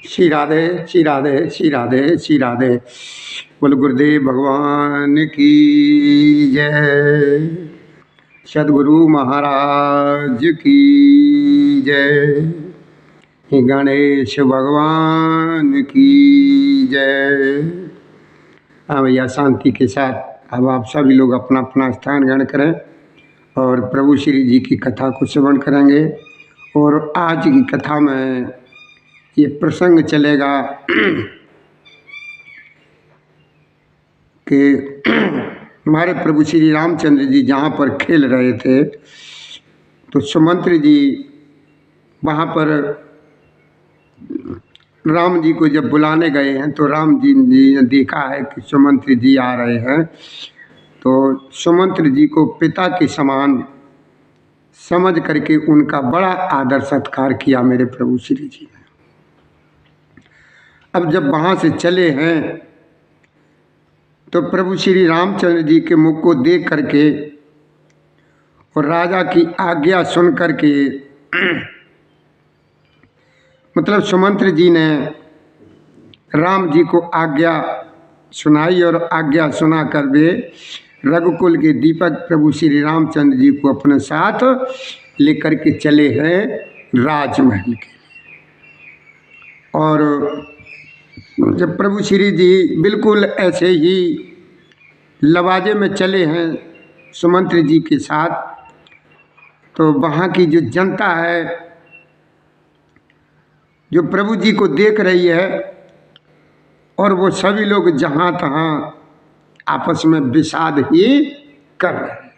श्री राधे श्री राधे श्री राधे श्री राधे। बोल गुरुदेव भगवान की जय। सदगुरु महाराज की जय। गणेश भगवान की जय। हाँ भैया, शांति के साथ अब आप सभी लोग अपना अपना स्थान ग्रहण करें और प्रभु श्री जी की कथा को श्रवण करेंगे। और आज की कथा में ये प्रसंग चलेगा कि हमारे प्रभु श्री रामचंद्र जी जहाँ पर खेल रहे थे तो सुमंत्र जी वहाँ पर राम जी को जब बुलाने गए हैं तो राम जी ने देखा है कि सुमंत्र जी आ रहे हैं, तो सुमंत्र जी को पिता के समान समझ करके उनका बड़ा आदर सत्कार किया मेरे प्रभु श्री जी ने। अब जब वहाँ से चले हैं तो प्रभु श्री रामचंद्र जी के मुख को देख करके और राजा की आज्ञा सुन करके मतलब सुमंत्र जी ने राम जी को आज्ञा सुनाई और आज्ञा सुना कर वे रघुकुल के दीपक प्रभु श्री रामचंद्र जी को अपने साथ लेकर के चले हैं राजमहल के। और जब प्रभु श्री जी बिल्कुल ऐसे ही लवाजे में चले हैं सुमंत्र जी के साथ, तो वहाँ की जो जनता है जो प्रभु जी को देख रही है और वो सभी लोग जहाँ तहाँ आपस में विषाद ही कर रहे हैं।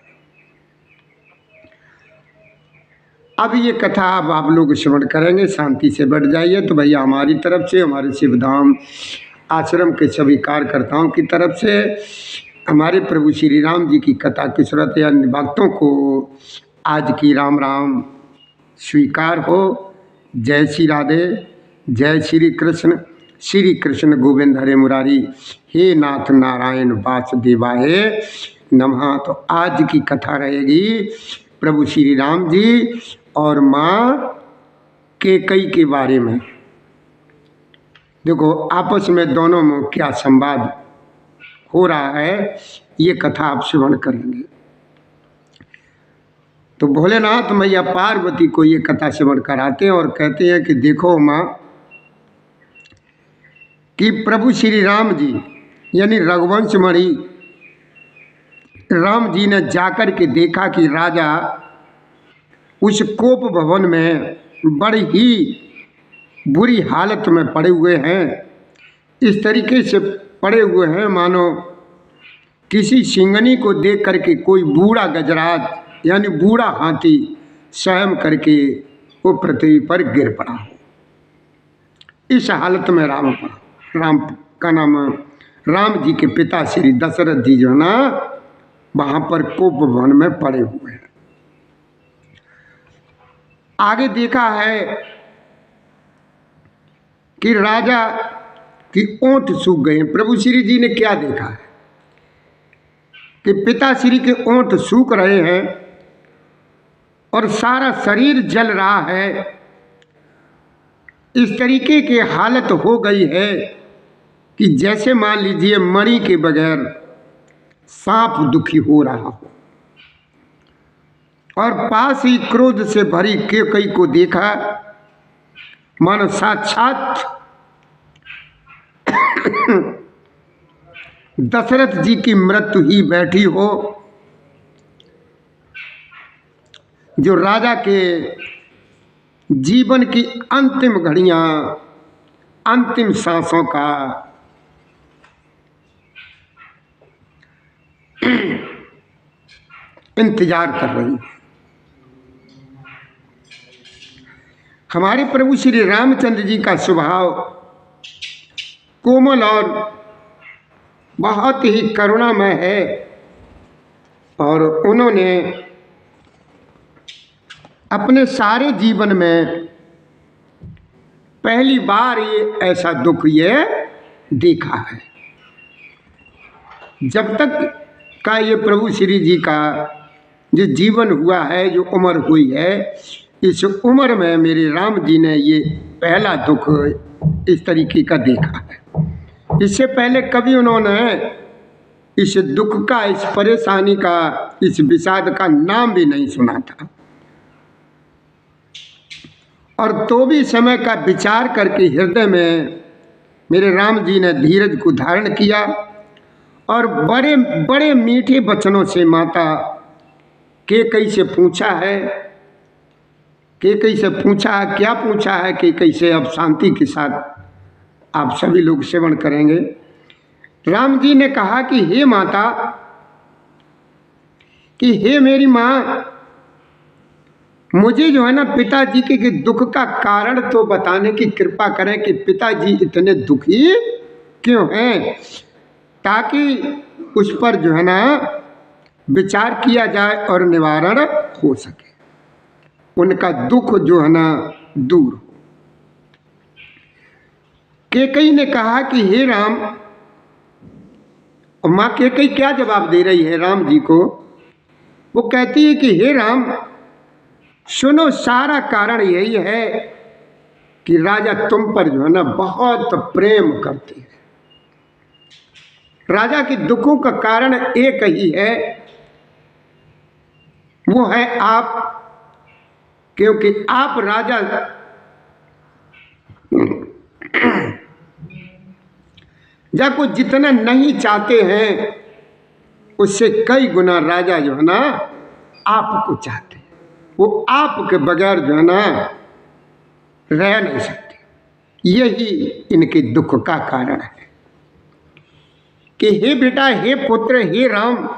अब ये कथा अब आप लोग श्रवण करेंगे, शांति से बैठ जाइए। तो भैया हमारी तरफ से, हमारे शिवधाम आश्रम के सभी कार्यकर्ताओं की तरफ से हमारे प्रभु श्री राम जी की कथा की सुरत या भक्तों को आज की राम राम स्वीकार हो। जय श्री राधे, जय श्री कृष्ण गोविंद हरे मुरारी, हे नाथ नारायण वासुदेवाय नमः। तो आज की कथा रहेगी प्रभु श्री राम जी और माँ कैकेयी के बारे में। देखो आपस में दोनों में क्या संवाद हो रहा है, ये कथा आप श्रवण करेंगे। तो भोलेनाथ मैया पार्वती को ये कथा श्रवण कराते हैं और कहते हैं कि देखो माँ कि प्रभु श्री राम जी यानी रघुवंश मणि राम जी ने जाकर के देखा कि राजा उस कोप भवन में बड़ी ही बुरी हालत में पड़े हुए हैं। इस तरीके से पड़े हुए हैं मानो किसी सिंगनी को देख करके कोई बूढ़ा गजराज यानी बूढ़ा हाथी स्वयं करके वो पृथ्वी पर गिर पड़ा। इस हालत में राम का नाम राम जी के पिता श्री दशरथ जी जो ना वहाँ पर कोप भवन में पड़े हुए हैं। आगे देखा है कि राजा की ओंठ सूख गए। प्रभु श्री जी ने क्या देखा है कि पिता श्री के ओंठ सूख रहे हैं और सारा शरीर जल रहा है। इस तरीके की हालत हो गई है कि जैसे मान लीजिए मणि के बगैर सांप दुखी हो रहा हो। और पास ही क्रोध से भरी कैकेयी को देखा मानो साक्षात दशरथ जी की मृत्यु ही बैठी हो, जो राजा के जीवन की अंतिम घड़ियां अंतिम सांसों का इंतजार कर रही। हमारे प्रभु श्री रामचंद्र जी का स्वभाव कोमल और बहुत ही करुणामय है और उन्होंने अपने सारे जीवन में पहली बार ये ऐसा दुख ये देखा है। जब तक का ये प्रभु श्री जी का जो जीवन हुआ है, जो उम्र हुई है, इस उम्र में मेरे राम जी ने ये पहला दुख इस तरीके का देखा है। इससे पहले कभी उन्होंने इस दुख का, इस परेशानी का, इस विषाद का नाम भी नहीं सुना था। और तो भी समय का विचार करके हृदय में मेरे राम जी ने धीरज को धारण किया और बड़े बड़े मीठे वचनों से माता कैकेयी से पूछा है। कैकेयी से पूछा है, क्या पूछा है कैकेयी से, अब शांति के साथ आप सभी लोग श्रवण करेंगे। राम जी ने कहा कि हे माता, कि हे मेरी माँ, मुझे जो है ना पिताजी के दुख का कारण तो बताने की कृपा करें कि पिताजी इतने दुखी क्यों हैं, ताकि उस पर जो है ना विचार किया जाए और निवारण हो सके, उनका दुख जो है ना दूर हो। कैकेयी ने कहा कि हे राम, और माँ कैकेयी क्या जवाब दे रही है राम जी को? वो कहती है कि हे राम, सुनो, सारा कारण यही है कि राजा तुम पर जो है ना बहुत प्रेम करते हैं। राजा के दुखों का कारण एक ही है, वो है आप, क्योंकि आप राजा जब को जितना नहीं चाहते हैं उससे कई गुना राजा जो है ना आपको चाहते हैं। वो आपके बगैर जो है ना रह नहीं सकते। यही इनके दुख का कारण है कि हे बेटा, हे पुत्र, हे राम,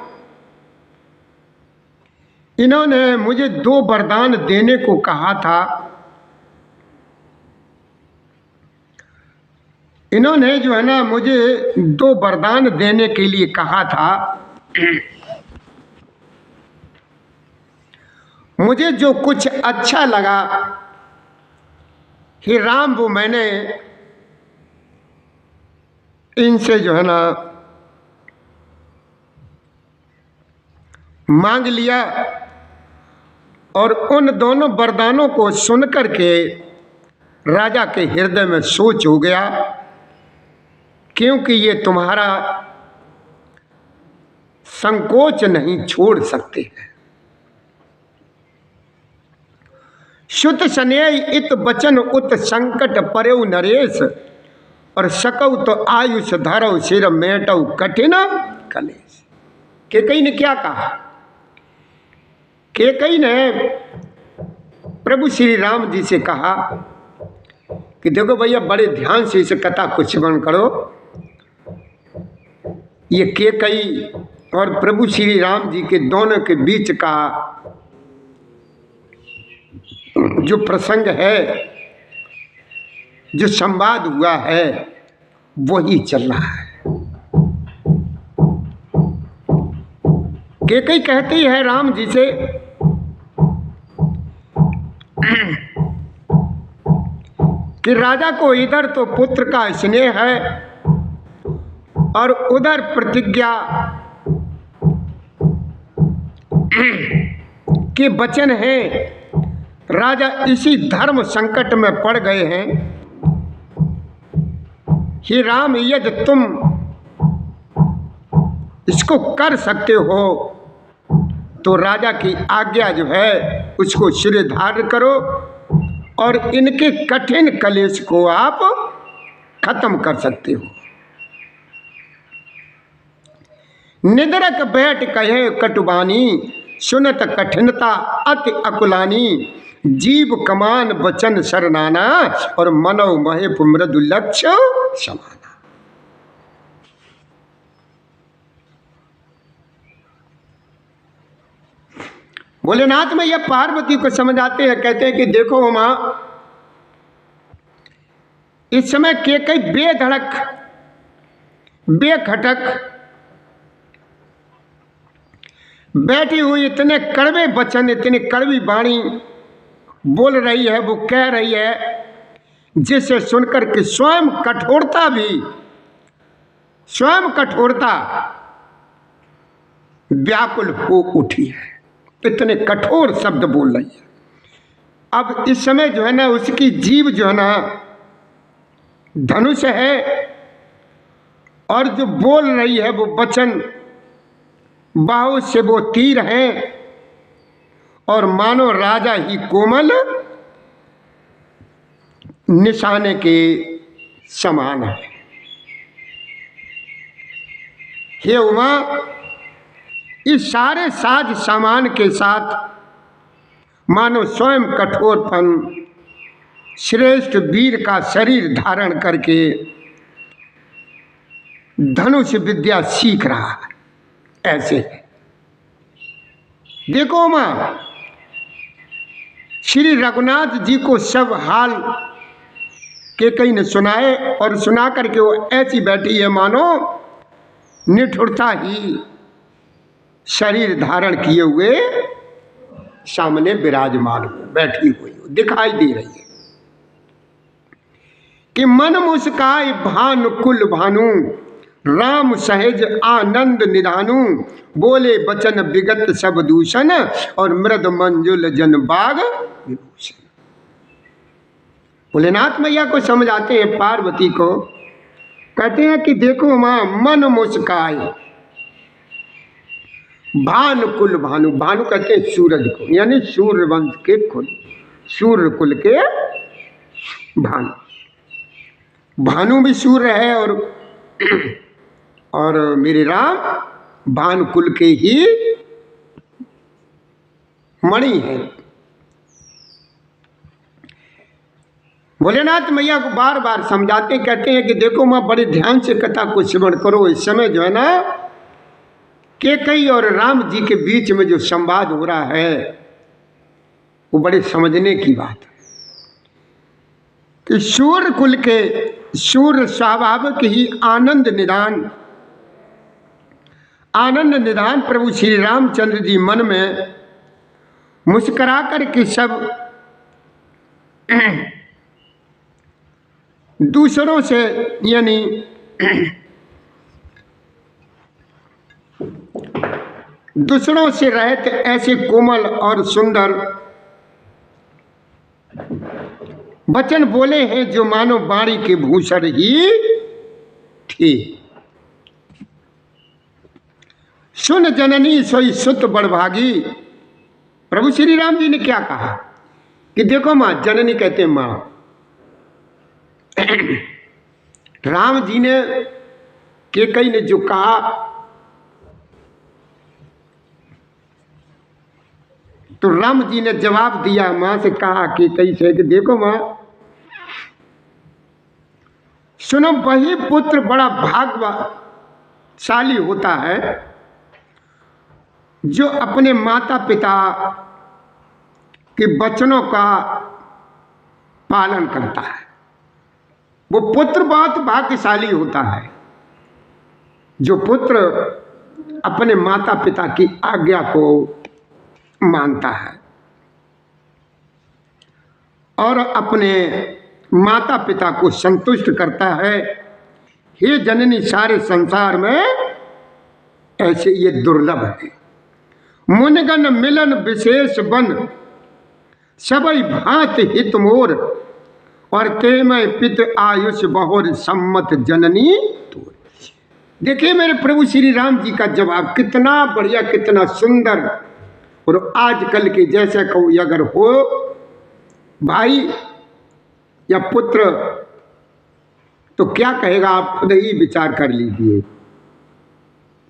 इन्होंने मुझे 2 वरदान देने को कहा था। इन्होंने जो है ना मुझे 2 वरदान देने के लिए कहा था। मुझे जो कुछ अच्छा लगा हे राम, वो मैंने इनसे जो है ना मांग लिया। और उन दोनों वरदानों को सुनकर के राजा के हृदय में सोच हो गया, क्योंकि ये तुम्हारा संकोच नहीं छोड़ सकते हैं। शुत स्नेह इत बचन उत संकट परेउ नरेश, और सकौ तो आयुष धरौ सिर मेटौ कठिन कलेश। कैकेयी ने क्या कहा? कैकेयी ने प्रभु श्री राम जी से कहा कि देखो भैया, बड़े ध्यान से इस कथा को श्रवण करो। ये कैकेयी और प्रभु श्री राम जी के दोनों के बीच का जो प्रसंग है, जो संवाद हुआ है, वही चल रहा है। कैकेयी कहती है राम जी से कि राजा को इधर तो पुत्र का स्नेह है और उधर प्रतिज्ञा के वचन है। राजा इसी धर्म संकट में पड़ गए हैं। हे राम, यदि तुम इसको कर सकते हो तो राजा की आज्ञा जो है उसको सिर धारण करो और इनके कठिन कलेश को आप खत्म कर सकते हो। निद्रक बैठ कहे कटुबानी, सुनत कठिनता अति अकुलानी, जीव कमान वचन शरणाना, और मनो महेप मृदु लक्ष्य समाना। भोलेनाथ में यह पार्वती को समझाते हैं, कहते हैं कि देखो मां, इस समय कैकेयी बेधड़क बेखटक बैठी हुई इतने कड़वे वचन, इतनी कड़वी वाणी बोल रही है, वो कह रही है, जिसे सुनकर के स्वयं कठोरता व्याकुल हो उठी है। इतने कठोर शब्द बोल रही है। अब इस समय जो है ना उसकी जीभ जो है ना धनुष है और जो बोल रही है वो वचन, बाहु से वो तीर है और मानो राजा ही कोमल निशाने के समान है। हे उमा, इस सारे साज सामान के साथ मानो स्वयं कठोरपन श्रेष्ठ वीर का शरीर धारण करके धनुष विद्या सीख रहा है। ऐसे है। देखो उमा, श्री रघुनाथ जी को सब हाल के कई ने सुनाए और सुना करके वो ऐसी बैठी है मानो निठुरता ही शरीर धारण किए हुए सामने विराजमान बैठी हुई दिखाई दे रही है कि मन मुस्काय भानुकुल भानु, राम सहज आनंद निधानु, बोले बचन विगत सब दूषण, और मृद मंजुल जन बाग विभूषण। भोलेनाथ मैया को समझाते हैं पार्वती को, कहते हैं कि देखो मां, मन मुस्काय भानुकुल भानु, भानु कहते हैं सूरज को, यानी सूर्य वंश के कुल, सूर्य कुल के भानु। भानु भी सूर्य है और मेरे राम भानुकुल के ही मणि है। भोलेनाथ मैया को बार बार समझाते, कहते हैं कि देखो मां, बड़े ध्यान से कथा को श्रवण करो। इस समय जो है ना, कैकेयी और राम जी के बीच में जो संवाद हो रहा है वो बड़े समझने की बात है कि सूर्य कुल के सूर्य स्वाभाविक ही आनंद निधान प्रभु श्री रामचंद्र जी मन में मुस्कुरा कर के सब दूसरों से, यानी दूसरों से रहते ऐसे कोमल और सुंदर वचन बोले हैं जो मानो वाणी के भूषण ही थे। सुन जननी सोई सुत बड़भागी। प्रभु श्री राम जी ने क्या कहा कि देखो मां, जननी कहते हैं मां। राम जी ने, कैकेयी ने जो कहा, तो राम जी ने जवाब दिया, मां से कहा कैकेयी से कि देखो मां, सुनो, वही पुत्र बड़ा भाग्यशाली होता है जो अपने माता पिता के वचनों का पालन करता है। वो पुत्र बहुत भाग्यशाली होता है जो पुत्र अपने माता पिता की आज्ञा को मानता है और अपने माता पिता को संतुष्ट करता है। हे जननी, सारे संसार में ऐसे ये दुर्लभ है। मुनिगण मिलन विशेष बन, सबई भांत हित मोर, और ते में पित आयुष बहुर सम्मत जननी तोर। देखिए मेरे प्रभु श्री राम जी का जवाब कितना बढ़िया, कितना सुंदर। और आजकल के जैसे कोई अगर हो भाई या पुत्र, तो क्या कहेगा आप खुद ही विचार कर लीजिए।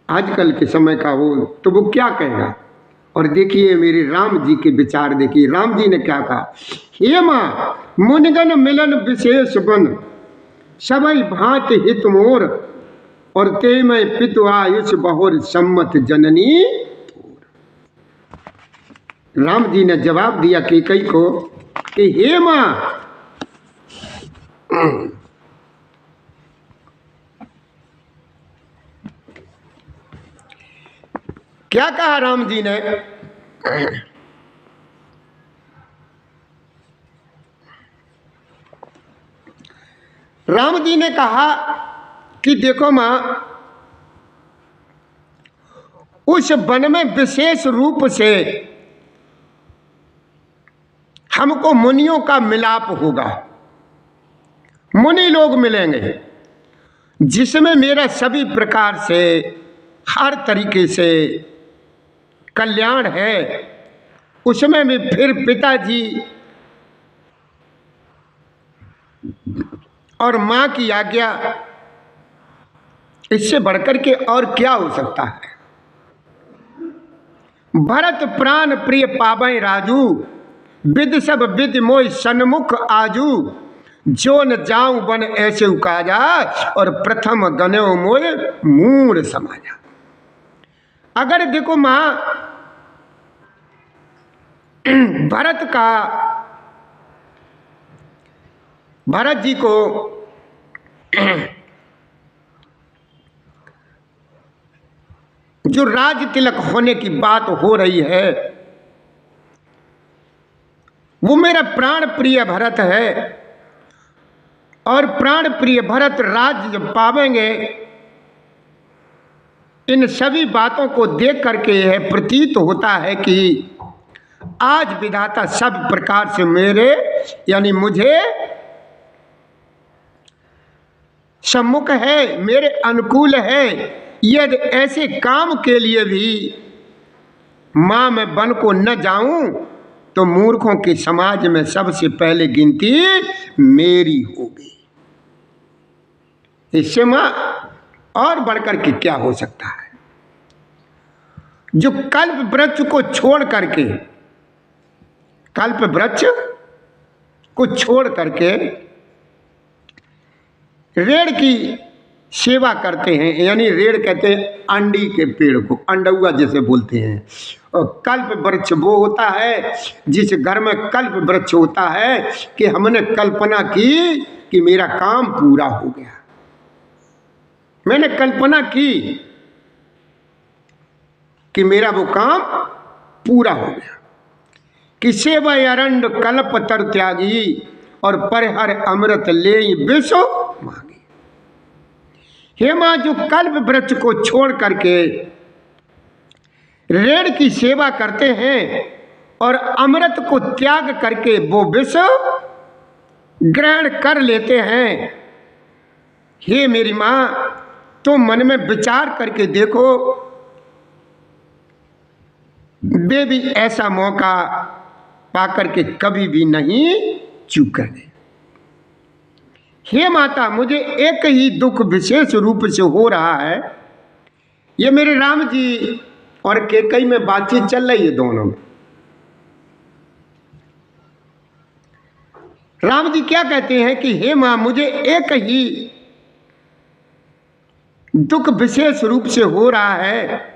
आजकल के समय का हो तो वो क्या कहेगा। और देखिए मेरे राम जी के विचार, देखिए राम जी ने क्या कहा। हे मां, मुनिगण मिलन विशेष बन, सबई भांत हित मोर, और ते में पितु आयुष बहुर सम्मत जननी। राम जी ने जवाब दिया कैकेयी को कि हे मां, क्या कहा राम जी ने। राम जी ने कहा कि देखो मां, उस वन में विशेष रूप से हमको मुनियों का मिलाप होगा। मुनि लोग मिलेंगे जिसमें मेरा सभी प्रकार से हर तरीके से कल्याण है। उसमें भी फिर पिताजी और माँ की आज्ञा, इससे बढ़कर के और क्या हो सकता है। भरत प्राण प्रिय पावै राजू, विद सब विद मोय सन्मुख आजू। जो न जाऊं बन ऐसे उकाजा, और प्रथम गनो मोय मूढ़ समाजा। अगर देखो मां, भरत जी को जो राज तिलक होने की बात हो रही है, वो मेरा प्राण प्रिय भरत है। और प्राण प्रिय भरत राज जब पावेंगे, इन सभी बातों को देख करके यह प्रतीत होता है कि आज विधाता सब प्रकार से मेरे यानी मुझे सम्मुख है, मेरे अनुकूल है। यदि ऐसे काम के लिए भी मां मैं वन को न जाऊं, तो मूर्खों के समाज में सबसे पहले गिनती मेरी होगी। इससे मां और बढ़कर के क्या हो सकता है। जो कल्प वृक्ष को छोड़ करके, कल्प वृक्ष को छोड़ करके रेड़ की सेवा करते हैं, यानी रेड़ कहते हैं अंडी के पेड़ को, अंडुआ जैसे बोलते हैं। और कल्प वृक्ष वो होता है जिस घर में कल्प वृक्ष होता है कि हमने कल्पना की कि मेरा काम पूरा हो गया। मैंने कल्पना की कि मेरा वो काम पूरा हो गया। कि सेवा अरंड कल्प तर त्यागी, और परहर अमृत ले विश्व मांगी। हे मां, जो कल्प वृक्ष को छोड़ करके रेड़ की सेवा करते हैं और अमृत को त्याग करके वो विश्व ग्रहण कर लेते हैं, हे मेरी मां, तो मन में विचार करके देखो, वे भी ऐसा मौका पाकर के कभी भी नहीं चूकेंगे। हे माता, मुझे एक ही दुख विशेष रूप से हो रहा है। ये मेरे राम जी और कैकेयी में बातचीत चल रही है दोनों में। राम जी क्या कहते हैं कि हे मां, मुझे एक ही दुख विशेष रूप से हो रहा है।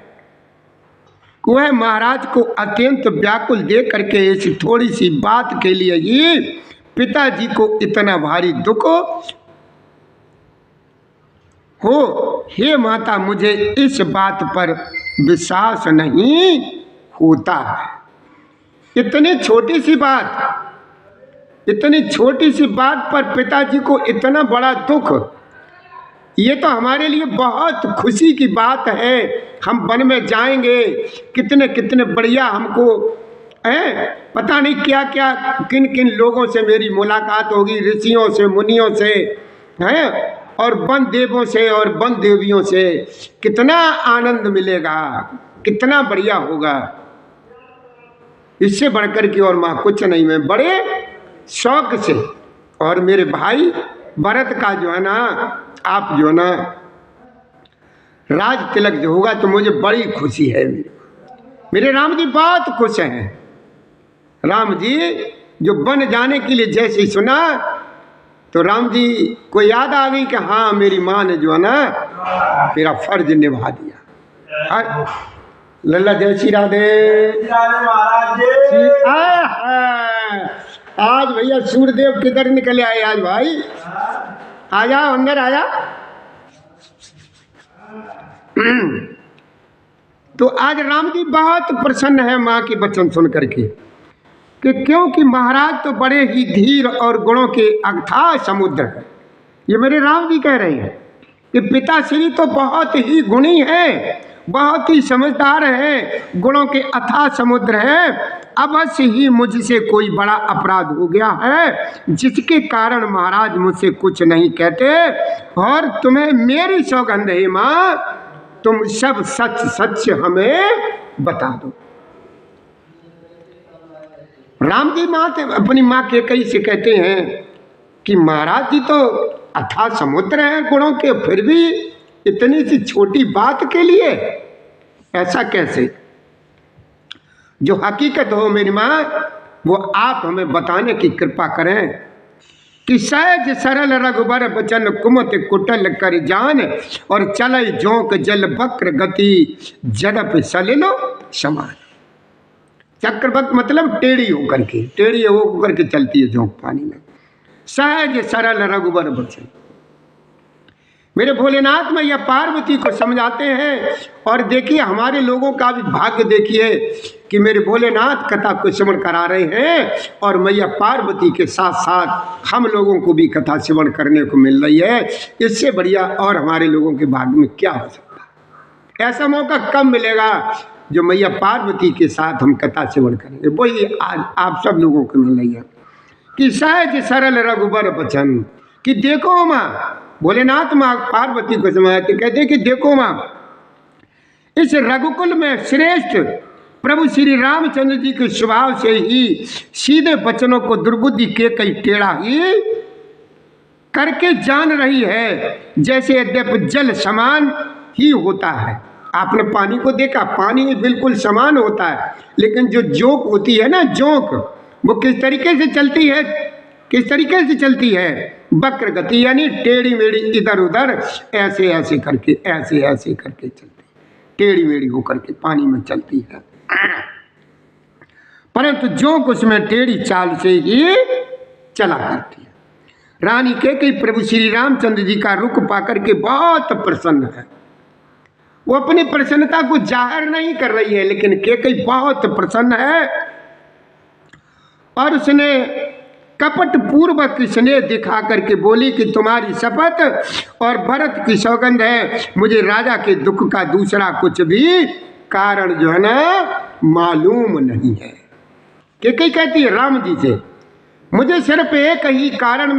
वह महाराज को अत्यंत व्याकुल देख करके इस थोड़ी सी बात के लिए ही पिताजी को इतना भारी दुख हो। हे माता, मुझे इस बात पर विश्वास नहीं होता है। इतनी छोटी सी बात पर पिताजी को इतना बड़ा दुख, ये तो हमारे लिए बहुत खुशी की बात है। हम वन में जाएंगे, कितने कितने बढ़िया हमको पता नहीं क्या क्या किन किन लोगों से मेरी मुलाकात होगी, ऋषियों से, मुनियों से, और वन देवों से और वन देवियों से। कितना आनंद मिलेगा, कितना बढ़िया होगा। इससे बढ़कर की और माँ कुछ नहीं। मैं बड़े शौक से, और मेरे भाई भरत का जो है ना, आप जो है ना राज तिलक जो होगा तो मुझे बड़ी खुशी है। मेरे राम जी बहुत खुश हैं। राम जी जो वन जाने के लिए जैसे ही सुना, तो राम जी को याद आ गई कि हाँ, मेरी माँ ने जो है ना मेरा फर्ज निभा दिया। लल्ला जय श्री राधे महाराज। आज भैया सूर्यदेव किधर निकले आए आज भाई? आ जाओ, अंदर आ जाओ। तो आज राम जी बहुत प्रसन्न है माँ के वचन सुन करके, कि क्योंकि महाराज तो बड़े ही धीर और गुणों के अथाह समुद्र है। ये मेरे राम जी कह रहे हैं कि पिताश्री तो बहुत ही गुणी है, बहुत ही समझदार हैं, गुणों के अथाह समुद्र हैं। अवश्य ही मुझसे कोई बड़ा अपराध हो गया है, जिसके कारण महाराज मुझसे कुछ नहीं कहते। और तुम्हें मेरी सौगंध है माँ, तुम सब सच सच हमें बता दो। राम जी माँ अपनी माँ कैकेयी से कहते हैं कि महाराज जी तो अथाह समुद्र हैं गुणों के, फिर भी इतनी सी छोटी बात के लिए ऐसा कैसे? जो हकीकत हो मेरी माँ वो आप हमें बताने की कृपा करें कि सहज सरल रघुबर बचन कुमत कुटल कर जान, और चले जोंक जल वक्र गति जडप सलिलो समान। चक्रवत मतलब टेढ़ी होकर के, टेढ़ी होकर के चलती है जोंक पानी में। सहज सरल रघुबर बचन, मेरे भोलेनाथ मैया पार्वती को समझाते हैं। और देखिए हमारे लोगों का भी भाग्य देखिए कि मेरे भोलेनाथ कथा को श्रवण करा रहे हैं, और मैया पार्वती के साथ साथ हम लोगों को भी कथा श्रवण करने को मिल रही है। इससे बढ़िया और हमारे लोगों के भाग्य में क्या हो सकता है? ऐसा मौका कब मिलेगा जो मैया पार्वती के साथ हम कथा श्रवण करेंगे। वही आज आप सब लोगों को मिल रही है कि सहज सरल रघुबर बचन, कि देखो माँ, भोलेनाथ माँ पार्वती को समझाते कहते कि देखो माँ, इस रघुकुल में श्रेष्ठ प्रभु श्री रामचंद्र जी के स्वभाव से ही सीधे वचनों को दुर्बुद्धि के कई टेढ़ा ही करके जान रही है। जैसे यद्यपि जल समान ही होता है, आपने पानी को देखा, पानी बिल्कुल समान होता है, लेकिन जो जोंक होती है ना, जोंक वो किस तरीके से चलती है, किस तरीके से चलती है? वक्र गति, यानी टेढ़ी मेढ़ी, इधर उधर ऐसे ऐसे करके, ऐसे ऐसे करके चलती, टेढ़ी मेढ़ी होकर के पानी में चलती है। परंतु जोंक उसमें टेढ़ी चाल से ही चला करती है। रानी कैकेयी प्रभु श्री रामचंद्र जी का रुख पाकर के बहुत प्रसन्न है। वो अपनी प्रसन्नता को जाहिर नहीं कर रही है, लेकिन कैकेयी बहुत प्रसन्न है। और उसने कपट पूर्वक स्नेह दिखा करके बोली कि तुम्हारी शपथ और भरत की सौगंध है, मुझे राजा के दुख का दूसरा कुछ भी कारण जो है ना मालूम नहीं है। कैकेयी कहती है राम जी से, मुझे सिर्फ एक ही कारण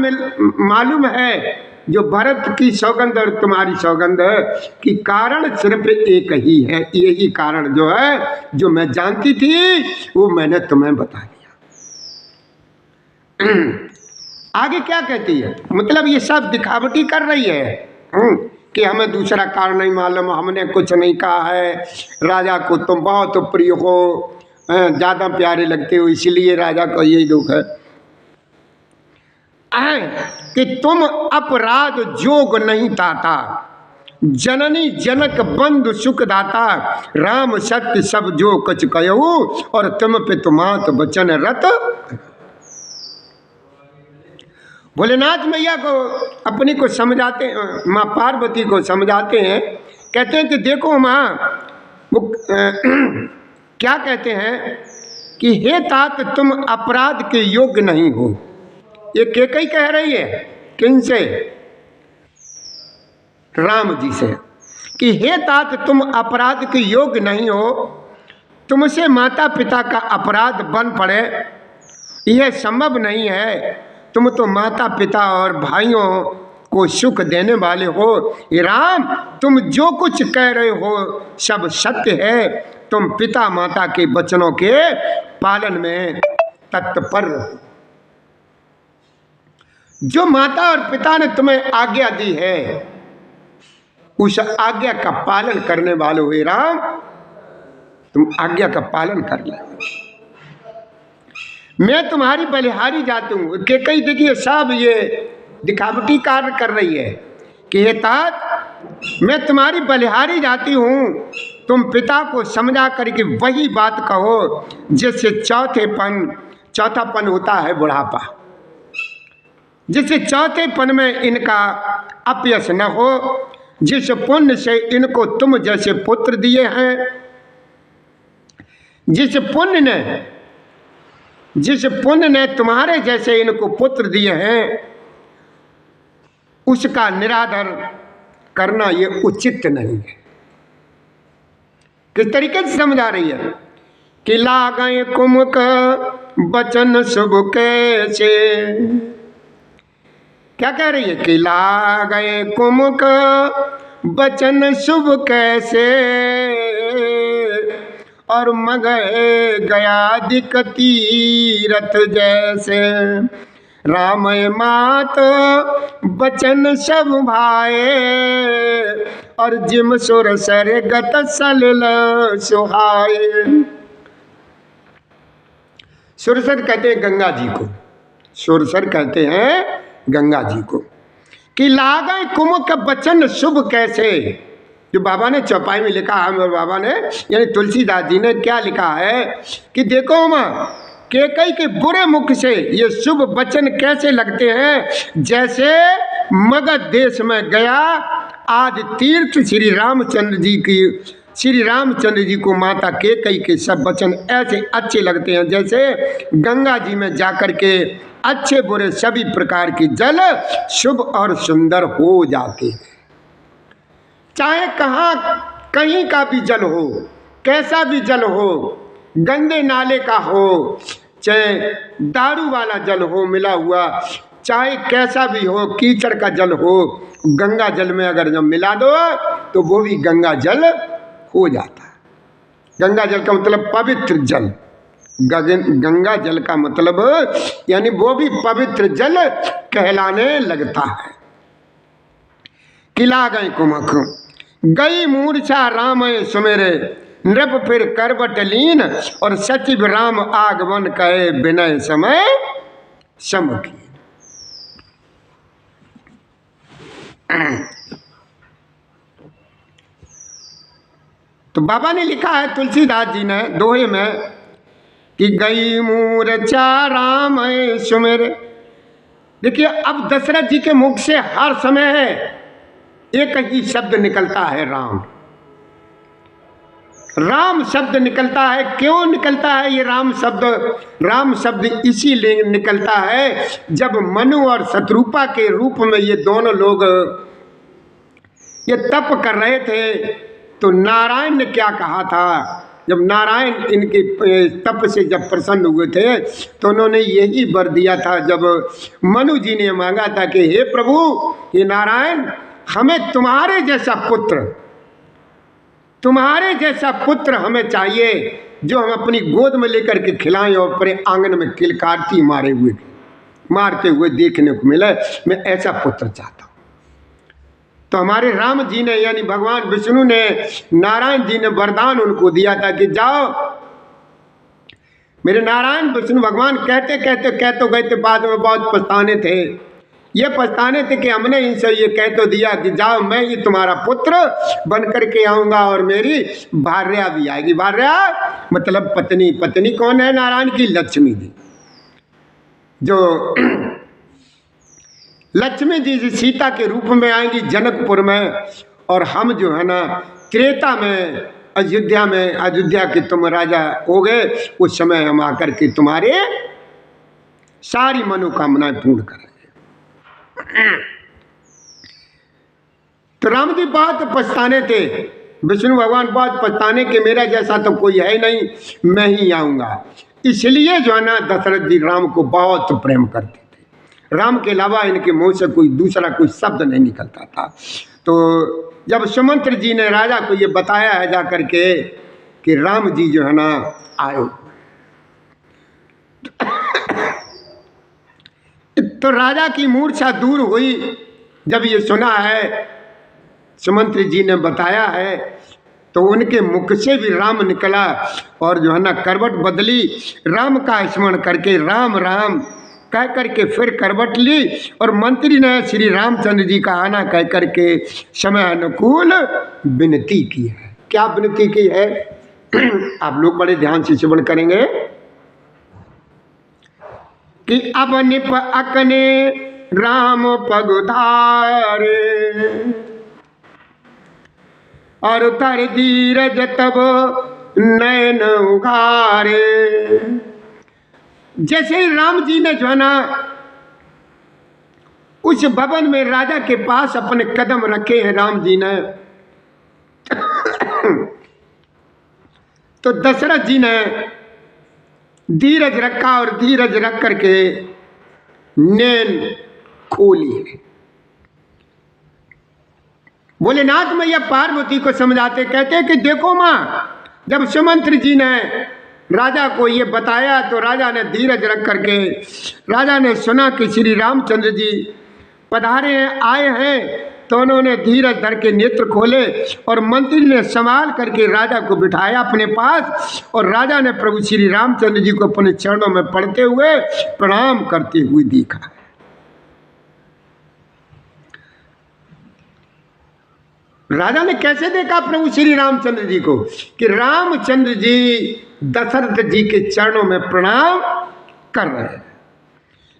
मालूम है, जो भरत की सौगंध और तुम्हारी सौगंध है, कि कारण सिर्फ एक ही है। यही कारण जो है, जो मैं जानती थी वो मैंने तुम्हें बता दिया। आगे क्या कहती है, मतलब ये सब दिखावटी कर रही है कि हमें दूसरा कारण नहीं मालूम, हमने कुछ नहीं कहा है, राजा को तुम बहुत प्रिय हो, ज़्यादा प्यारे लगते हो, इसलिए राजा को यही दुख है कि तुम अपराध जोग नहीं ताता, जननी जनक बंधु सुख दाता, राम सत्य सब जो कछ कहो, और तुम पे तुमात वचन रत। भोलेनाथ मैया को अपनी को समझाते, माँ पार्वती को समझाते हैं, कहते हैं कि देखो माँ, वो क्या कहते हैं कि हे तात तुम अपराध के योग्य नहीं हो। ये कैकेयी कह रही है, किनसे? राम जी से, कि हे तात तुम अपराध के योग्य नहीं हो, तुमसे माता पिता का अपराध बन पड़े यह संभव नहीं है। तुम तो माता पिता और भाइयों को सुख देने वाले हो। हे राम, तुम जो कुछ कह रहे हो सब सत्य है। तुम पिता माता के वचनों के पालन में तत्पर रहो। जो माता और पिता ने तुम्हें आज्ञा दी है उस आज्ञा का पालन करने वाले हो। हे राम, तुम आज्ञा का पालन कर ले। मैं तुम्हारी बलिहारी जाती हूँ। कैकेयी देखिए सब ये दिखावटी कार्य कर रही है कि हे तात, मैं तुम्हारी बलिहारी जाती हूँ, तुम पिता को समझा करके वही बात कहो जिससे चौथापन होता है बुढ़ापा, जिससे चौथेपन में इनका अपयश न हो, जिस पुण्य से इनको तुम जैसे पुत्र दिए हैं, जिस पुण्य ने तुम्हारे जैसे इनको पुत्र दिए हैं, उसका निरादर करना ये उचित नहीं है। किस तरीके से समझा रही है कि लागय कुमुक बचन शुभ कैसे। क्या कह रही है कि लागय कुमुक बचन शुभ कैसे, और मगए गयादिक तीरथ जैसे। रामय मात बचन सब भाए, और जिम सुर सर गत सलिल सुहाए। सुरसर कहते हैं गंगा जी को, सुरसर कहते हैं गंगा जी को। कि लागय कुमुक बचन शुभ कैसे, जो बाबा ने चौपाई में लिखा है, मेरे बाबा ने यानी तुलसीदास जी ने क्या लिखा है कि देखो माँ कैकई के बुरे मुख से ये शुभ वचन कैसे लगते हैं, जैसे मगध देश में गया आज तीर्थ श्री रामचंद्र जी को माता कैकई के सब वचन ऐसे अच्छे लगते हैं, जैसे गंगा जी में जाकर के अच्छे बुरे सभी प्रकार के जल शुभ और सुंदर हो जाते हैं। चाहे कहीं का भी जल हो, कैसा भी जल हो, गंदे नाले का हो, चाहे दारू वाला जल हो मिला हुआ, चाहे कैसा भी हो, कीचड़ का जल हो, गंगा जल में अगर जब मिला दो तो वो भी गंगा जल हो जाता है। गंगा जल का मतलब पवित्र जल, गंगा जल का मतलब यानी वो भी पवित्र जल कहलाने लगता है। किला गए कुमक गई मूर्छा रामय सुमेरे, नृप फिर करवट लीन, और सचिव राम आगमन कहे विनय समय समकी। तो बाबा ने लिखा है तुलसीदास जी ने दोहे में कि गई मूर्छा रामय सुमेरे। देखिए अब दशरथ जी के मुख से हर समय एक ही शब्द निकलता है, राम। राम शब्द निकलता है। क्यों निकलता है ये राम शब्द? राम शब्द इसीलिए निकलता है जब मनु और शत्रुपा के रूप में ये दोनों लोग ये तप कर रहे थे, तो नारायण ने क्या कहा था? जब नारायण इनके तप से जब प्रसन्न हुए थे तो उन्होंने यही वर दिया था, जब मनु जी ने मांगा था कि हे प्रभु, हे नारायण, हमें तुम्हारे जैसा पुत्र हमें चाहिए, जो हम अपनी गोद में लेकर के खिलाएं और अपने आंगन में किलकारती मारते हुए देखने को मिले। मैं ऐसा पुत्र चाहता हूं। तो हमारे राम जी ने यानी भगवान विष्णु ने नारायण जी ने वरदान उनको दिया था कि जाओ। मेरे नारायण विष्णु भगवान कहते गए थे, बाद में बहुत पछताने थे। ये पछताने थे कि हमने इनसे ये कह तो दिया कि जाओ, मैं ही तुम्हारा पुत्र बन करके आऊँगा और मेरी भार्या भी आएगी। भार्या मतलब पत्नी। पत्नी कौन है? नारायण की लक्ष्मी जी। जो लक्ष्मी जी सीता के रूप में आएंगी जनकपुर में, और हम जो है ना त्रेता में अयोध्या के तुम राजा हो गए, उस समय हम आकर के तुम्हारे सारी मनोकामनाएं पूर्ण करेंगे। तो राम जी बहुत पछताने थे, विष्णु भगवान बहुत पछताने के मेरा जैसा तो कोई है नहीं, मैं ही आऊँगा। इसलिए जो है ना दशरथ जी राम को बहुत प्रेम करते थे। राम के अलावा इनके मुंह से कोई दूसरा कोई शब्द नहीं निकलता था। तो जब सुमंत्र जी ने राजा को ये बताया है जा करके कि राम जी जो है ना आए, तो राजा की मूर्छा दूर हुई। जब ये सुना है, सुमंत्र जी ने बताया है, तो उनके मुख से भी राम निकला और जो है ना करवट बदली, राम का स्मरण करके राम राम कह करके फिर करवट ली, और मंत्री ने श्री रामचंद्र जी का आना कह करके समय अनुकूल विनती की है। क्या विनती की है? आप लोग बड़े ध्यान से श्रवण करेंगे कि अब निप अकने राम पगुधारे, और तर धीरज तब नैन उघारे। जैसे राम जी ने जो है ना उस भवन में राजा के पास अपने कदम रखे हैं, राम जी ने तो दशरथ जी ने धीरज रखा और धीरज रख करके नैन खोली। भोलेनाथ मैया पार्वती को समझाते कहते कि देखो माँ, जब सुमंत्र जी ने राजा को ये बताया तो राजा ने धीरज रख करके, राजा ने सुना कि श्री रामचंद्र जी पधारे हैं, आए हैं, तो उन्होंने धीरज धर के नेत्र खोले और मंत्री ने संभाल करके राजा को बिठाया अपने पास और राजा ने प्रभु श्री रामचंद्र जी को अपने चरणों में पड़ते हुए प्रणाम करते हुए देखा। राजा ने कैसे देखा प्रभु श्री रामचंद्र जी को कि रामचंद्र जी दशरथ जी के चरणों में प्रणाम कर रहे हैं।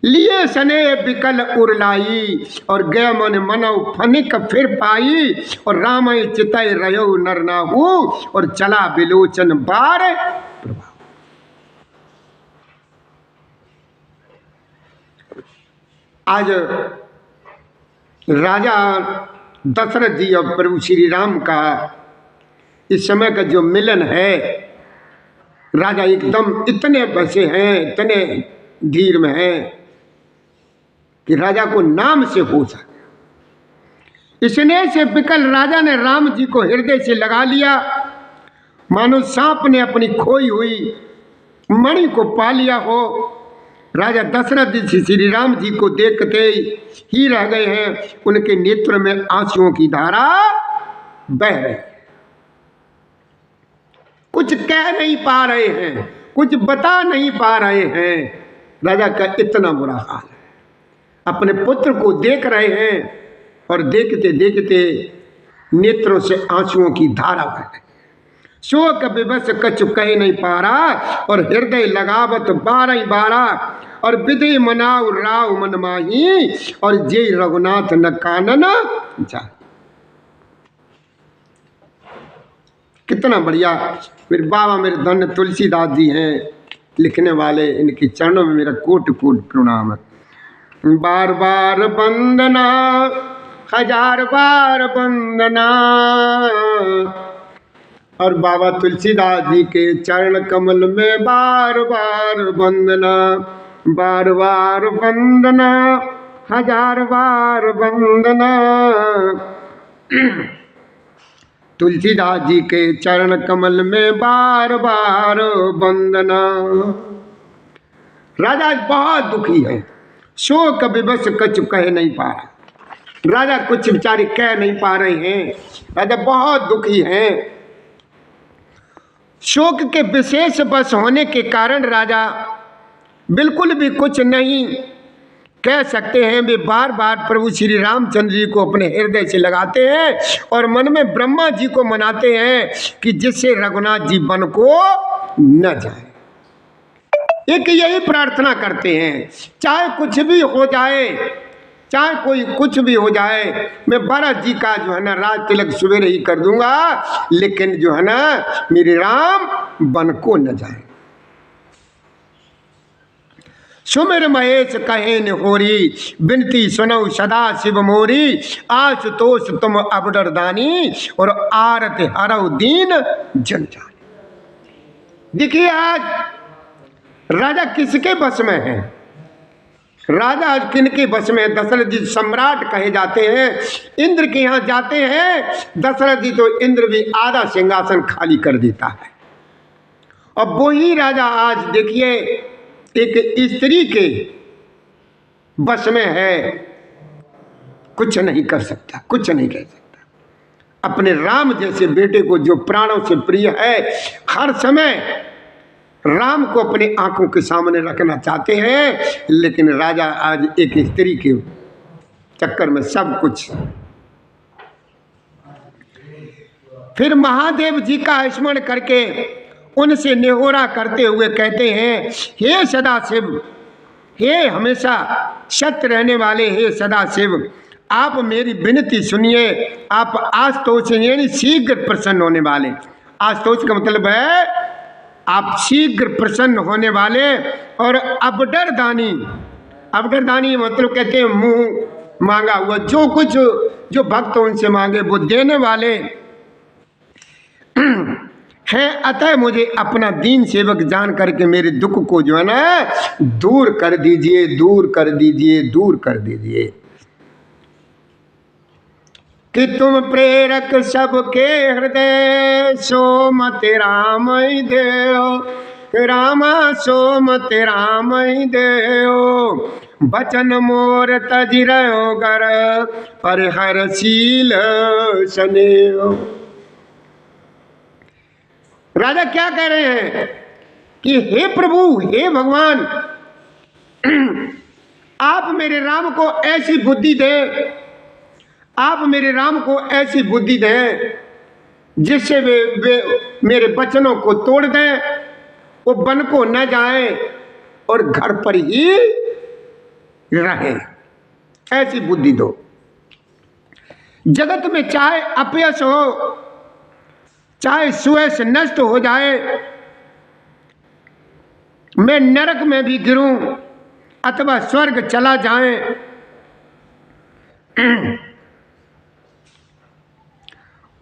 लिए सने बिकल उरलाई और गय मन मनौ फनिक फिर पाई और राम चितय रयो नरनाहू और चला बिलोचन बार प्रभाव। आज राजा दशरथ जी और प्रभु श्री राम का इस समय का जो मिलन है, राजा एकदम इतने बसे हैं, इतने धीर में हैं कि राजा को नाम से होश आ गया। इसने से बिकल राजा ने राम जी को हृदय से लगा लिया, मानो सांप ने अपनी खोई हुई मणि को पा लिया हो। राजा दशरथ जी श्री राम जी को देखते ही रह गए हैं, उनके नेत्र में आंसुओं की धारा बह रही, कुछ कह नहीं पा रहे हैं, कुछ बता नहीं पा रहे हैं। राजा का इतना बुरा हाल है, अपने पुत्र को देख रहे हैं और देखते देखते नेत्रों से आंसुओं की धारा बह रही, शोक विवश कछु कह नहीं पा रहा और हृदय लगावत 12 और विधि मनाऊ राव मन माही और जय रघुनाथ न कानन जा। कितना बढ़िया। फिर बाबा मेरे धन्य तुलसीदास जी हैं लिखने वाले, इनके चरणों में मेरा कोटि कोटि प्रणाम है। बार बार वंदना, हजार बार वंदना। और बाबा तुलसीदास जी के चरण कमल में बार बार वंदना, बार बार वंदना, हजार बार वंदना। तुलसीदास जी के चरण कमल में बार बार वंदना। राजा बहुत दुखी है, शोक विवश कछु कह नहीं पा रहा। राजा कुछ बेचारे कह नहीं पा रहे हैं, राजा बहुत दुखी हैं। शोक के विशेष बस होने के कारण राजा बिल्कुल भी कुछ नहीं कह सकते हैं। वे बार बार प्रभु श्री रामचंद्र जी को अपने हृदय से लगाते हैं और मन में ब्रह्मा जी को मनाते हैं कि जिससे रघुनाथ जी वन को न जाए। एक यही प्रार्थना करते हैं, चाहे कुछ भी हो जाए, चाहे कोई कुछ भी हो जाए, मैं भरत जी का जो है ना राज तिलक सवेरे ही कर दूंगा, लेकिन जो है ना मेरे राम वन को न जाए। सुमिर महेश कहे न होरी, बिनती सुनौ सदा शिव मोरी। आशुतोष तुम अबडर दानी और आरत हरौ दीन जन जानी। देखिए आज राजा किसके बस में है? राजा आज किनके बस में? दशरथ जी सम्राट कहे जाते हैं, इंद्र के यहाँ जाते हैं दशरथ जी तो इंद्र भी आधा सिंहासन खाली कर देता है। और वही राजा आज देखिए एक स्त्री के बस में है, कुछ नहीं कर सकता, कुछ नहीं कह सकता। अपने राम जैसे बेटे को जो प्राणों से प्रिय है, हर समय राम को अपने आंखों के सामने रखना चाहते हैं, लेकिन राजा आज एक स्त्री के चक्कर में सब कुछ। फिर महादेव जी का स्मरण करके उनसे निहोरा करते हुए कहते हैं, हे सदाशिव, हे हमेशा सत्य रहने वाले हे सदाशिव, आप मेरी विनती सुनिए। आप आशुतोष यानी शीघ्र प्रसन्न होने वाले, आशुतोष का मतलब है आप शीघ्र प्रसन्न होने वाले, और अबडर दानी, अबडर दानी मतलब कहते हैं मुंह मांगा हुआ, जो कुछ जो भक्त उनसे मांगे वो देने वाले। है, अतः मुझे अपना दीन सेवक जान करके मेरे दुख को जो है ना दूर कर दीजिए, दूर कर दीजिए, दूर कर दीजिए। कि तुम प्रेरक सबके हृदय, सो मत राम देव, रामा सो मत राम देव। बचन मोर तज रहो गर, पर हर शील सनेहो। राजा क्या कह रहे हैं कि हे प्रभु, हे भगवान, आप मेरे राम को ऐसी बुद्धि दें, आप मेरे राम को ऐसी बुद्धि दें जिससे वे मेरे वचनों को तोड़ दें, वो वन को न जाएं और घर पर ही रहें। ऐसी बुद्धि दो। जगत में चाहे अपयश हो, चाहे सुयश नष्ट हो जाए, मैं नरक में भी गिरूं अथवा स्वर्ग चला जाए,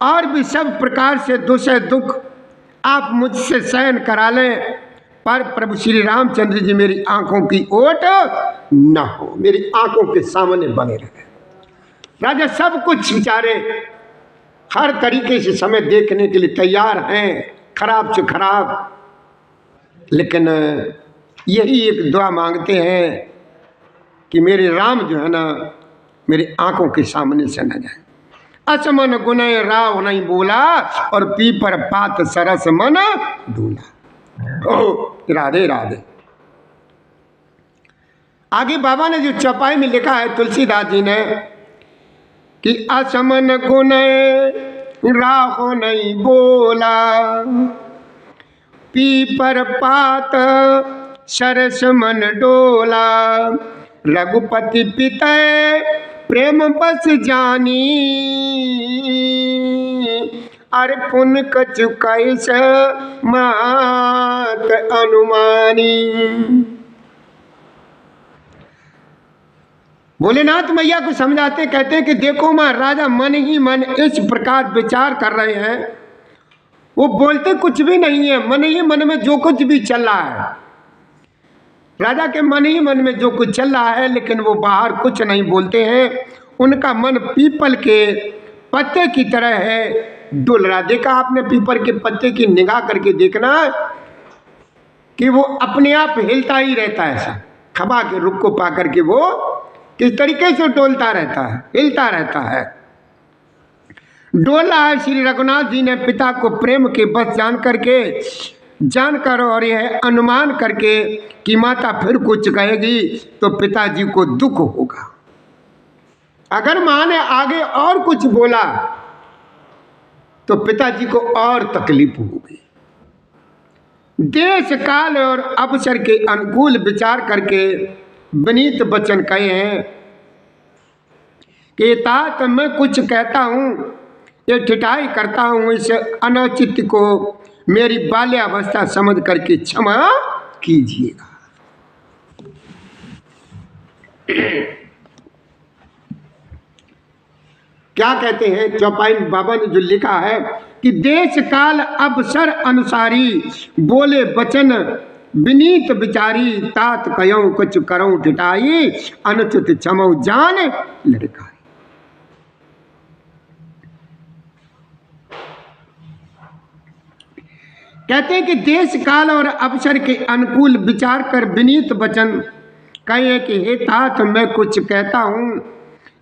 और भी सब प्रकार से दूसरे दुख आप मुझसे सहन करा लें, पर प्रभु श्री रामचंद्र जी मेरी आंखों की ओट न हो, मेरी आंखों के सामने बने रहे। राजा सब कुछ बेचारे हर तरीके से समय देखने के लिए तैयार हैं, खराब से खराब, लेकिन यही एक दुआ मांगते हैं कि मेरे राम जो है ना मेरी आंखों के सामने से न जाए। असमन गुनय राव नहीं बोला, और पीपर पात सरस मन दूला। ओ राधे राधे। आगे बाबा ने जो चौपाई में लिखा है तुलसीदास जी ने कि असमन गुनय राव नहीं बोला, पीपर पात सरस मन डोला। रघुपति पिता प्रेम बस जानी, अरे पुन कछु कैस मात अनुमानी। भोलेनाथ मैया को समझाते कहते हैं कि देखो मां, राजा मन ही मन इस प्रकार विचार कर रहे हैं, वो बोलते कुछ भी नहीं है, मन ही मन में जो कुछ भी चल रहा है, राजा के मन ही मन में जो कुछ चल रहा है, लेकिन वो बाहर कुछ नहीं बोलते हैं। उनका मन पीपल के पत्ते की तरह है, डुल रहा। देखा आपने पीपल के पत्ते की निगाह करके देखना कि वो अपने आप हिलता ही रहता है, ऐसा खबा के रुख को पा करके वो किस तरीके से डोलता रहता है, हिलता रहता है, डोला है। श्री रघुनाथ जी ने पिता को प्रेम के बस जानकर और यह अनुमान करके कि माता फिर कुछ कहेगी तो पिताजी को दुख होगा। अगर मां ने आगे और कुछ बोला तो पिताजी को और तकलीफ होगी। देश काल और अवसर के अनुकूल विचार करके विनीत वचन कहे हैं कि तात मैं कुछ कहता हूं, ये ठिठाई करता हूं, इस अनौचित्य को मेरी बाल्यावस्था समझ करके क्षमा कीजिएगा। क्या कहते हैं चौपाई बाबा ने जो लिखा है कि देश काल अवसर अनुसारी बोले वचन विनीत विचारी, तात कयऊ कुछ करऊं ठिठाई, अनुचित क्षमऊ जान लड़काई। कहते हैं कि देश काल और अवसर के अनुकूल विचार कर विनीत वचन कहे कि हे तात मैं कुछ कहता हूँ,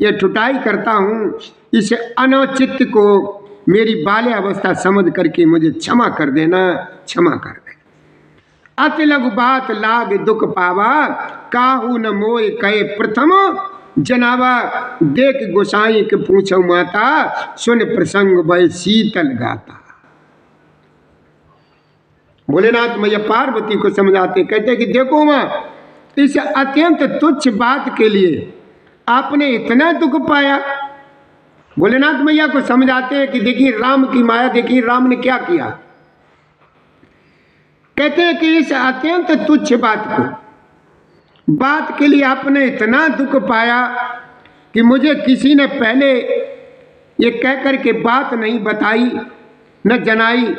ये ठुटाई करता हूँ, इस अनौचित्य को मेरी बाल्यावस्था समझ करके मुझे क्षमा कर देना, क्षमा कर दे। अति लघु बात लाग दुख पावा, काहू न मोय कहे प्रथम जनावा। देख गोसाई के पूछो माता, सुन प्रसंग वह शीतल गाता। भोलेनाथ मैया पार्वती को समझाते कहते कि देखो मां, इस अत्यंत तुच्छ बात के लिए आपने इतना दुख पाया। भोलेनाथ मैया को समझाते हैं कि देखिए राम की माया, देखिए राम ने क्या किया। कहते हैं कि इस अत्यंत तुच्छ बात के लिए आपने इतना दुख पाया कि मुझे किसी ने पहले ये कह कर के बात नहीं बताई न जनाई,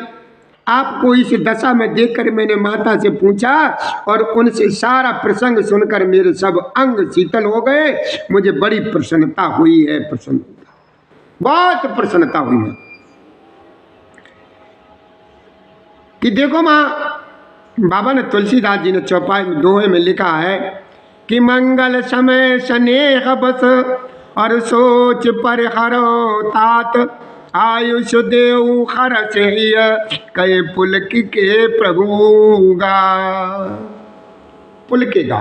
आपको इस दशा में देखकर मैंने माता से पूछा और उनसे सारा प्रसंग सुनकर मेरे सब अंग शीतल हो गए। मुझे बड़ी प्रसन्नता हुई है, प्रसन्नता, बहुत प्रसन्नता हुई है कि देखो माँ, बाबा ने तुलसीदास जी ने चौपाई में दोहे में लिखा है कि मंगल समय स्नेह बस और सोच पर हरो तात, आयुष देव हर से कहे पुलक के प्रभु गा, पुलक गा।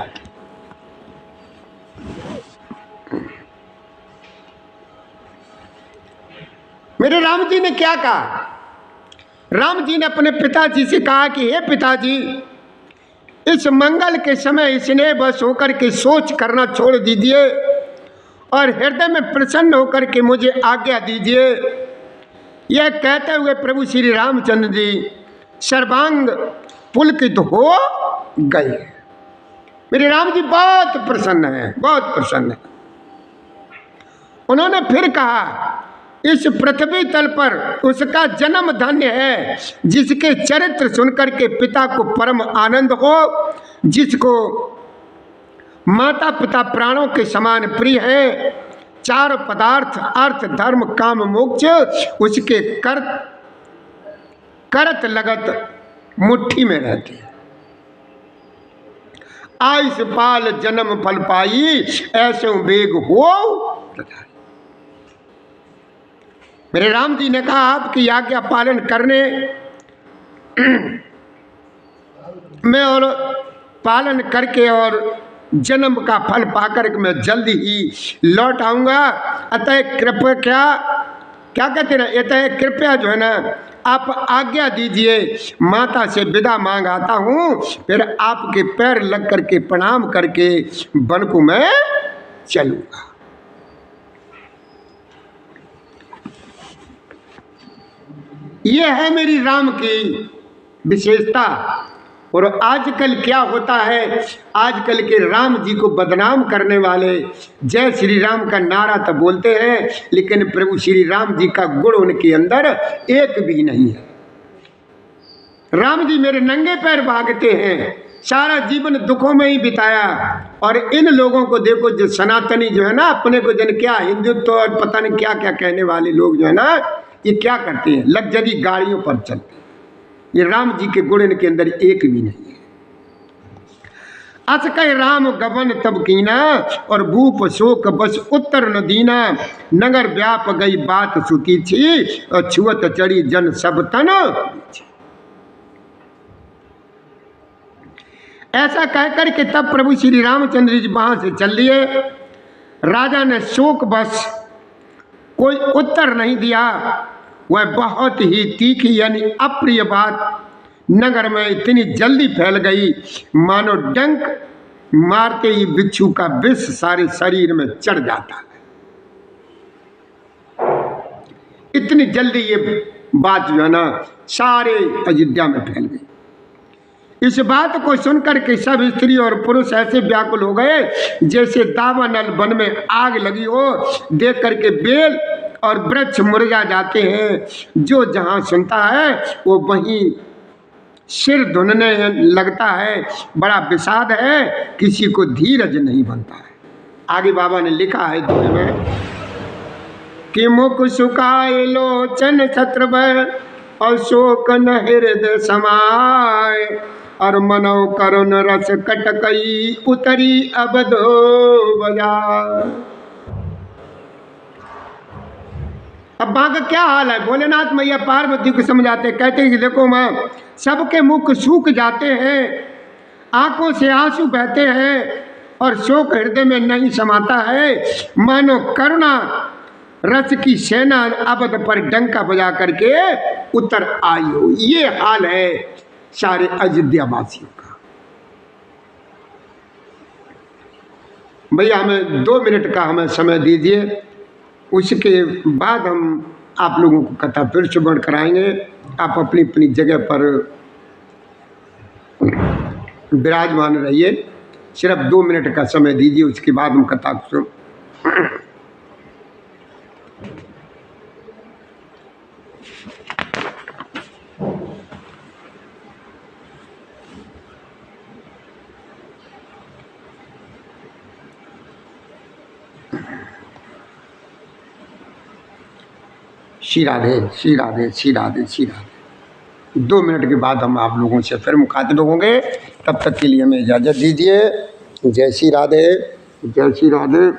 मेरे राम जी ने क्या कहा? राम जी ने अपने पिताजी से कहा कि हे पिताजी, इस मंगल के समय स्नेह बस होकर के सोच करना छोड़ दीजिए और हृदय में प्रसन्न होकर के मुझे आज्ञा दीजिए। यह कहते हुए प्रभु श्री रामचंद्र जी सर्वांग पुलकित हो गए। मेरे राम जी बहुत प्रसन्न है, बहुत प्रसन्न है। उन्होंने फिर कहा, इस पृथ्वी तल पर उसका जन्म धन्य है जिसके चरित्र सुनकर के पिता को परम आनंद हो, जिसको माता पिता प्राणों के समान प्रिय है। चार पदार्थ अर्थ धर्म काम मोक्ष उसके करत लगत मुट्ठी में रहते। आयुष पाल जन्म फल पाई, ऐसे वेग हो। मेरे राम जी ने कहा, आपकी आज्ञा पालन करने में और पालन करके और जन्म का फल पाकर के मैं जल्दी ही लौट आऊंगा। अतः कृपया क्या कहते ना, अतः कृपया जो है ना आप आज्ञा दीजिए, माता से विदा मांग आता हूँ, फिर आपके पैर लग करके प्रणाम करके वन को मैं चलूंगा। यह है मेरी राम की विशेषता। और आजकल क्या होता है, आजकल के राम जी को बदनाम करने वाले जय श्री राम का नारा तो बोलते हैं, लेकिन प्रभु श्री राम जी का गुण उनके अंदर एक भी नहीं है। राम जी मेरे नंगे पैर भागते हैं, सारा जीवन दुखों में ही बिताया। और इन लोगों को देखो, जो सनातनी जो है ना, अपने को जन क्या हिंदुत्व और पता नहीं क्या क्या कहने वाले लोग जो है ना, ये क्या करते हैं, लग्जरी गाड़ियों पर चलते हैं। ये राम जी के गुण इनके अंदर एक भी नहीं है। अस कह राम गवन तब कीना और भूप शोक बस उत्तर न दीना, नगर व्याप गई बात सुती थी और छुअत चढ़ी जन सब तन। ऐसा कहकर के तब प्रभु श्री रामचंद्र जी वहां से चल दिए। राजा ने शोक बस कोई उत्तर नहीं दिया। वह बहुत ही तीखी यानी अप्रिय बात नगर में इतनी जल्दी फैल गई, मानो डंक मारते ही बिच्छू का विष सारे शरीर में चढ़ जाता है। इतनी जल्दी ये बात जो है ना सारे अयोध्या में फैल गई। इस बात को सुनकर के सब स्त्री और पुरुष ऐसे व्याकुल हो गए जैसे दावानल वन में आग लगी हो। देख करके बेल और वृक्ष मुरझा जाते हैं। जो जहां सुनता है वो वहीं सिर धुनने लगता है। बड़ा विषाद है, किसी को धीरज नहीं बनता है। आगे बाबा ने लिखा है दोहे में कि मुख सुखाए लोचन छत्रभ और शोक न हृदय समाय, और मनो करुण रस कटकई उतरी अबधो बाजार। अब वहां का क्या हाल है, भोलेनाथ मैया पार्वती को समझाते, कहते हैं कि देखो माँ, सबके मुख सूख जाते हैं, आंखों से आंसू बहते हैं और शोक हृदय में नहीं समाता है। मानो करुणा रस की सेना अवध पर डंका बजा करके उतर आई हो। ये हाल है सारे अयोध्या वासियों का। भैया हमें 2 मिनट का हमें समय दीजिए, उसके बाद हम आप लोगों को कथा फिर श्रवण कराएंगे। आप अपनी अपनी जगह पर विराजमान रहिए। सिर्फ 2 मिनट का समय दीजिए, उसके बाद हम कथा को श्री राधे श्री राधे श्री राधे श्री राधे। 2 मिनट के बाद हम आप लोगों से फिर मुखातिब होंगे, तब तक के लिए हमें इजाज़त दीजिए। जय श्री राधे जय श्री राधे।